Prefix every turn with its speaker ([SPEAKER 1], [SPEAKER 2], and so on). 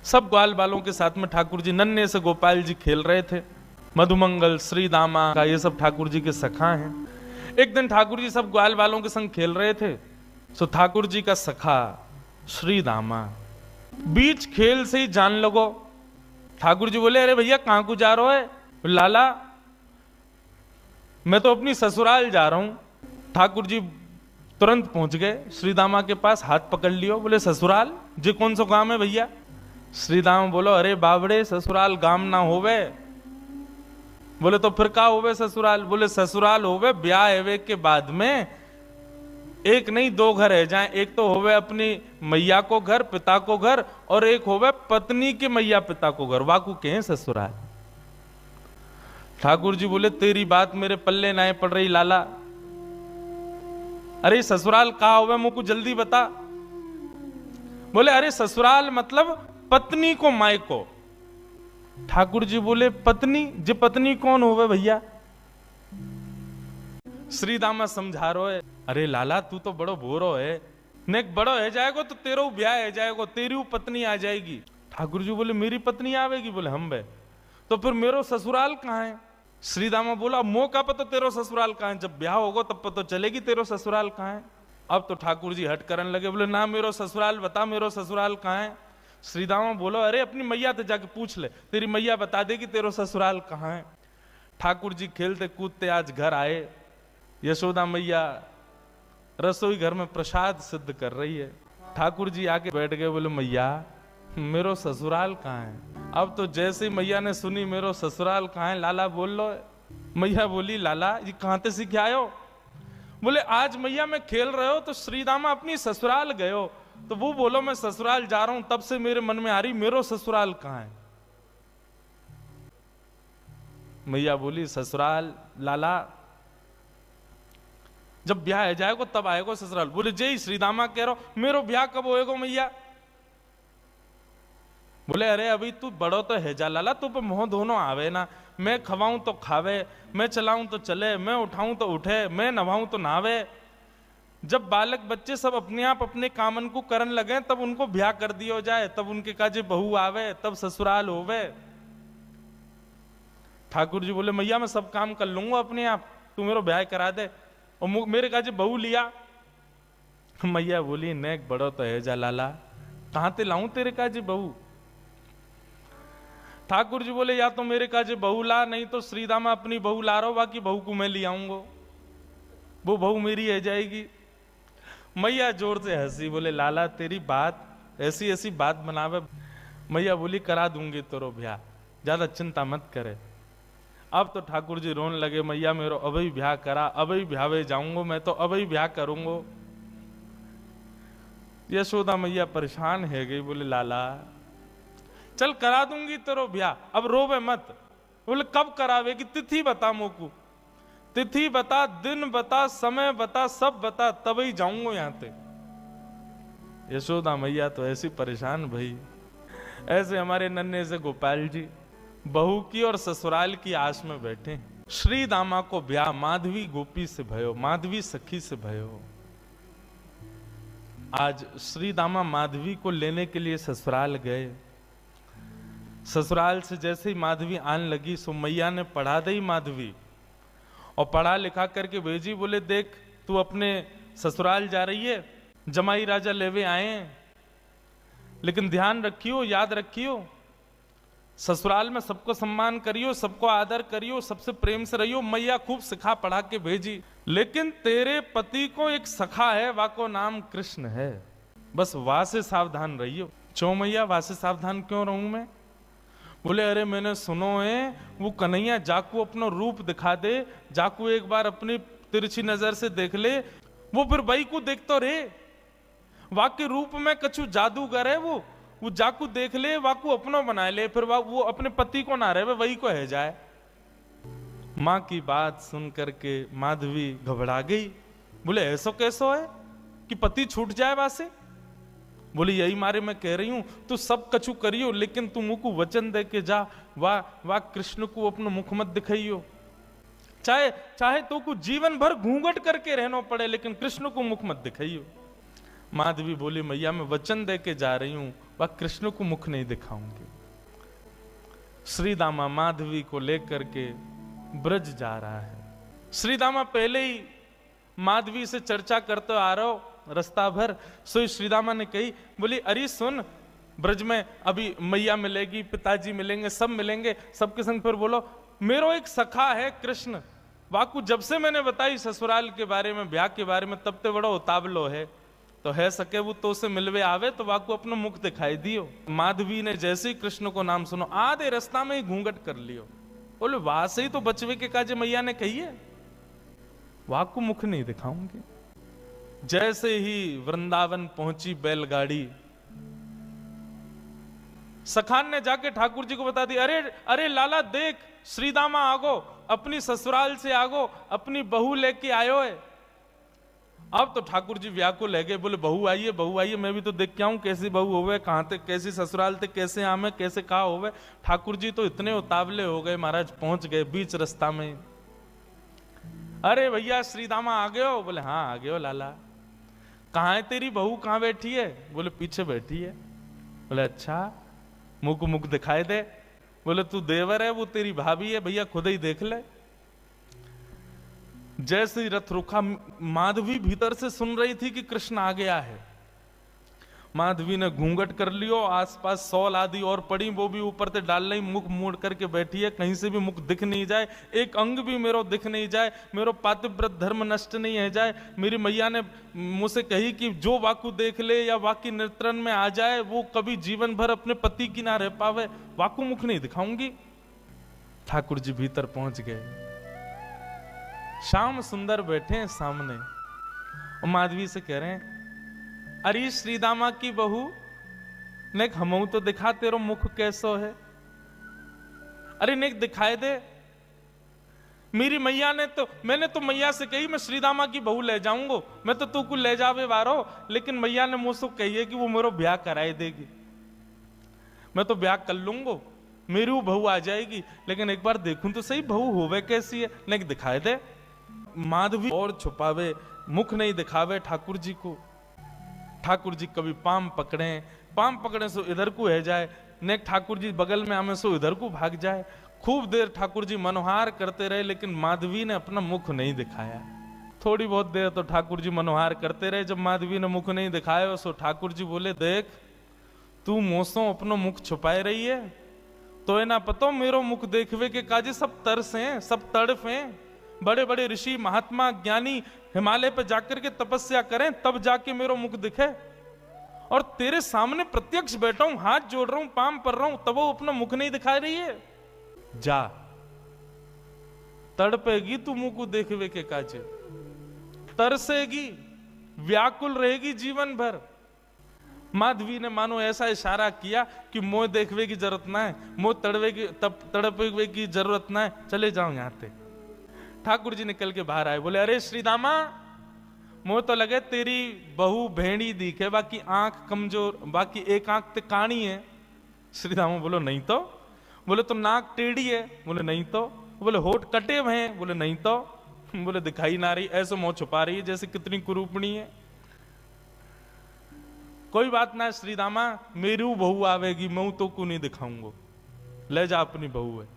[SPEAKER 1] सब ग्वाल बालों के साथ में ठाकुर जी नन्हे से गोपाल जी खेल रहे थे। मधुमंगल, श्री दामा का ये सब ठाकुर जी के सखा हैं। एक दिन ठाकुर जी सब ग्वाल बालों के संग खेल रहे थे, सो ठाकुर जी का सखा श्री दामा बीच खेल से ही जान लगो। ठाकुर जी बोले, अरे भैया कहां को जा रहे हो? लाला मैं तो अपनी ससुराल जा रहा हूं। ठाकुर जी तुरंत पहुंच गए श्री दामा के पास, हाथ पकड़ लियो। बोले, ससुराल जी कौन सा गांव है भैया? श्री दामा बोलो, अरे बाबड़े ससुराल गांव ना होवे। बोले, तो फिर का होवे ससुराल? बोले, ससुराल होवे ब्याह एवे के बाद में एक नहीं दो घर है जाए। एक तो होवे अपनी मैया को घर, पिता को घर, और एक होवे पत्नी के मैया पिता को घर, वाकू के हैं ससुराल। ठाकुर जी बोले, तेरी बात मेरे पल्ले ना पड़ रही लाला। अरे ससुराल कहा होवे मुझको जल्दी बता। बोले, अरे ससुराल मतलब पत्नी को माय को। ठाकुर जी बोले, पत्नी जी पत्नी कौन होवे भैया? श्री दामा समझा रो है, अरे लाला तू तो बड़ो भोरो है, नेक बड़ो है जाएगो तो तेरो ब्याह है जाएगो, तेरी पत्नी आ जाएगी। ठाकुर जी बोले, मेरी पत्नी आवेगी? बोले, हम बे तो फिर मेरो ससुराल कहाँ है? श्री दामा बोला, मो का पता तेरो ससुराल कहाँ है, जब ब्याह होगा तब पता चलेगी तेरो ससुराल कहाँ है। अब तो ठाकुर जी हट करने लगे, बोले, ना मेरो ससुराल बता, मेरो ससुराल कहाँ है? श्री दामा बोलो, अरे अपनी मैया से जाके पूछ ले, तेरी मैया बता देगी तेरो ससुराल कहाँ है। ठाकुर जी खेलते कूदते आज घर आए। यशोदा मैया रसोई घर में प्रसाद सिद्ध कर रही है। ठाकुर जी आके बैठ गए, बोले, मैया मेरो ससुराल कहाँ है? अब तो जैसे ही मैया ने सुनी मेरो ससुराल कहाँ है, लाला बोल लो। मैया बोली, लाला ये कहाँ से सीख आए हो? बोले, आज मैया मैं खेल रहे हो तो श्री दामा अपनी ससुराल गए हो, तो वो बोलो मैं ससुराल जा रहा हूं, तब से मेरे मन में आ रही मेरो ससुराल कहाँ है। मैया बोली, ससुराल लाला जब ब्याह है जाएगो तब आएगो ससुराल। बोले, जय श्री दामा कह रहा हो, मेरो ब्याह कब होएगो मैया? बोले, अरे अभी तू बड़ो तो है जा लाला, तू पे मोह दोनों आवे ना। मैं खवाऊं तो खावे, मैं चलाऊं तो चले, मैं उठाऊं तो उठे, मैं नवाऊं तो नहावे। जब बालक बच्चे सब अपने आप अपने कामन को करन लगे तब उनको ब्याह कर दियो जाए, तब उनके काजे बहू आवे, तब ससुराल होवे। ठाकुर जी बोले, मैया मैं सब काम कर लूंगा अपने आप, तू मेरा ब्याह करा दे और मेरे काजे बहू लिया। मैया बोली, नेक बड़ो तो है जा लाला, कहां ते लाऊं तेरे काजे बहू? ठाकुर जी बोले, या तो मेरे काजे बहू ला, नहीं तो श्री दामा अपनी बहू ला रहा हो, बाकी बहू को मैं ले आऊंगा, वो बहू मेरी है जाएगी। मैया जोर से हंसी, बोले, लाला तेरी बात ऐसी ऐसी बात बनावे। मैया बोली, करा दूंगी तेरो ब्याह, ज्यादा चिंता मत करे। अब तो ठाकुर जी रोने लगे, मैया मेरो अभी ब्याह करा, अभी ब्याह जाऊंगा, मैं तो अभी ब्याह करूंगा। यशोदा मैया परेशान है गई, बोले, लाला चल करा दूंगी तेरो ब्याह, अब रोवे मत। बोले, कब करावेगी? तिथि बता मोकू, तिथि बता, दिन बता, समय बता, सब बता, तभी जाऊंगा यहां से। यशोदा मैया तो ऐसी परेशान भई। ऐसे हमारे नन्हे से गोपाल जी बहू की और ससुराल की आस में बैठे। श्री दामा को ब्याह माधवी गोपी से भयो, माधवी सखी से भयो। आज श्री दामा माधवी को लेने के लिए ससुराल गए। ससुराल से जैसे ही माधवी आने लगी, सो मैया ने पढ़ा दी माधवी और पढ़ा लिखा करके भेजी। बोले, देख तू अपने ससुराल जा रही है, जमाई राजा लेवे आए, लेकिन ध्यान रखियो, याद रखियो, ससुराल में सबको सम्मान करियो, सबको आदर करियो, सबसे प्रेम से रहियो। मैया खूब सिखा पढ़ा के भेजी, लेकिन तेरे पति को एक सखा है, वाको नाम कृष्ण है, बस वहां से सावधान रहियो। क्यों मैया, वहां से सावधान क्यों रहूं मैं? बोले, अरे मैंने सुनो है वो कन्हैया जाकू अपना रूप दिखा दे, जाकू एक बार अपनी तिरछी नजर से देख ले, वो फिर वही को देखतो रे, वाके रूप में कछु जादूगर है वो जाकू देख ले, वाकू अपनो बना ले, फिर वो अपने पति को ना रहे, वही को है जाए। माँ की बात सुन करके माधवी घबरा गई। बोले, ऐसा कैसो है कि पति छूट जाए वासे? बोली, यही मारे मैं कह रही हूं, तू सब कछु करियो, लेकिन तू मुझको वचन दे के जा, वाह कृष्ण को अपना मुख मत दिखाइयो, चाहे तो को जीवन भर घूंघट करके रहना पड़े, लेकिन कृष्ण को मुख मत दिखाइयो। माधवी बोली, मैया मैं वचन दे के जा रही हूं, वह कृष्ण को मुख नहीं दिखाऊंगी। श्री दामा माधवी को लेकर के ब्रज जा रहा है। श्री दामा पहले ही माधवी से चर्चा करते आ रहे हो रास्ता भर। सो श्री दामा ने कही, बोली अरे सुन, ब्रज में अभी मैया मिलेगी, पिताजी मिलेंगे, सब मिलेंगे, सबके संग फिर बोलो मेरो एक सखा है कृष्ण, वाकू जब से मैंने बताई ससुराल के बारे में, ब्याह के बारे में, तब ते बड़ा उतावलो है, तो है सके वो तो से मिलवे आवे तो वाकू अपना मुख दिखाई दियो। माधवी ने जैसे ही कृष्ण को नाम सुनो, आधे रास्ता में ही घूंघट कर लियो। बोले वहां से ही तो बचवे के काजे मैया ने कही है, वाकू मुख नहीं दिखाऊंगी। जैसे ही वृंदावन पहुंची बैलगाड़ी, सखान ने जाके ठाकुर जी को बता दी, अरे अरे लाला देख, श्रीदामा आगो, अपनी ससुराल से आगो, अपनी बहू लेके आयो है। अब तो ठाकुर जी व्याकुल है गए, बोले बहू आइए, मैं भी तो देख के आऊं कैसी बहू होवे, कहां तक कैसी ससुराल थे, कैसे आमे, कैसे कहा होवे। ठाकुर जी तो इतने उतावले हो गए महाराज, पहुंच गए बीच रास्ता में। अरे भैया श्रीदामा आ गए हो? बोले हाँ आ गए हो लाला। कहाँ है तेरी बहू, कहाँ बैठी है? बोले पीछे बैठी है। बोले अच्छा, मुंह को मुख दिखाई दे। बोले तू देवर है, वो तेरी भाभी है, भैया खुद ही देख ले। जैसे ही रथ रुका, माधवी भीतर से सुन रही थी कि कृष्ण आ गया है। माधवी ने घूंघट कर लियो, आसपास सौल आदि और पड़ी, वो भी ऊपर से डाल ली, मुख मोड़ करके बैठी है, कहीं से भी मुख दिख नहीं जाए, एक अंग भी मेरो दिख नहीं जाए, मेरो पातिव्रत धर्म नष्ट नहीं है जाए। मेरी मैया ने मुझसे कही कि जो वाकु देख ले या वाकी नेत्रन में आ जाए वो कभी जीवन भर अपने पति की ना रह पावे, वाकु मुख नहीं दिखाऊंगी। ठाकुर जी भीतर पहुंच गए। श्याम सुंदर बैठे हैं सामने और माधवी से कह रहे हैं, अरे श्रीदामा की बहू नेक हमऊ तो दिखा, तेरो मुख कैसो है? अरे नेक दिखाए दे। मेरी मैया ने तो, मैंने तो मैया से कही मैं श्रीदामा की बहू ले जाऊंगा, मैं तो तू को ले जावे वारो, लेकिन मैया ने मुझसे कही है कि वो मेरा ब्याह कराए देगी। मैं तो ब्याह कर लूंगा, मेरी वो बहू आ जाएगी, लेकिन एक बार देखूं तो सही बहू होवे कैसी है, नेक दिखाए दे। माधवी और छुपावे, मुख नहीं दिखावे ठाकुर जी को। ठाकुर जी कभी पाम पकड़े सो इधर को है जाए, नेक ठाकुर जी बगल में आमे सो इधर को भाग जाए। खूब देर ठाकुर जी मनोहार करते रहे, लेकिन माधवी ने अपना मुख नहीं दिखाया। थोड़ी बहुत देर तो ठाकुर जी मनोहार करते रहे, जब माधवी ने मुख नहीं दिखाया सो ठाकुर जी बोले, देख तू मोसों अपनो मुख छुपाए रही है, तो ना पतो मेरो मुख देखवे के काजे सब तरस हैं, सब तड़फ हैं। बड़े बड़े ऋषि महात्मा ज्ञानी हिमालय पे जाकर के तपस्या करें तब जाके मेरो मुख दिखे, और तेरे सामने प्रत्यक्ष बैठा हूं, हाथ जोड़ रहा हूं, पाम पर रहा हूं, तब वो अपना मुख नहीं दिखा रही है। जा, तड़पेगी तू मुंह को देखवे के काजे, तरसेगी, व्याकुल रहेगी जीवन भर। माधवी ने मानो ऐसा इशारा किया कि मोह देखवे की जरूरत ना है, मोह तड़पे की जरूरत ना है, चले जाओ यहां से। ठाकुर जी निकल के बाहर आए, बोले अरे श्रीदामा, मोह तो लगे तेरी बहू भेड़ी दिखे, बाकी आंख कमजोर, बाकी एक आंख ते काणी है। श्रीदामा बोलो नहीं तो। बोले तो नाक टेढ़ी है? बोले नहीं तो। बोले होठ कटे हुए हैं? बोले नहीं तो। बोले दिखाई ना रही, ऐसे मुंह छुपा रही है जैसे कितनी कुरूपणी है। कोई बात ना श्रीदामा, मेरी बहू आवेगी, मैं तो को नहीं दिखाऊंगा, ले जा अपनी बहू है।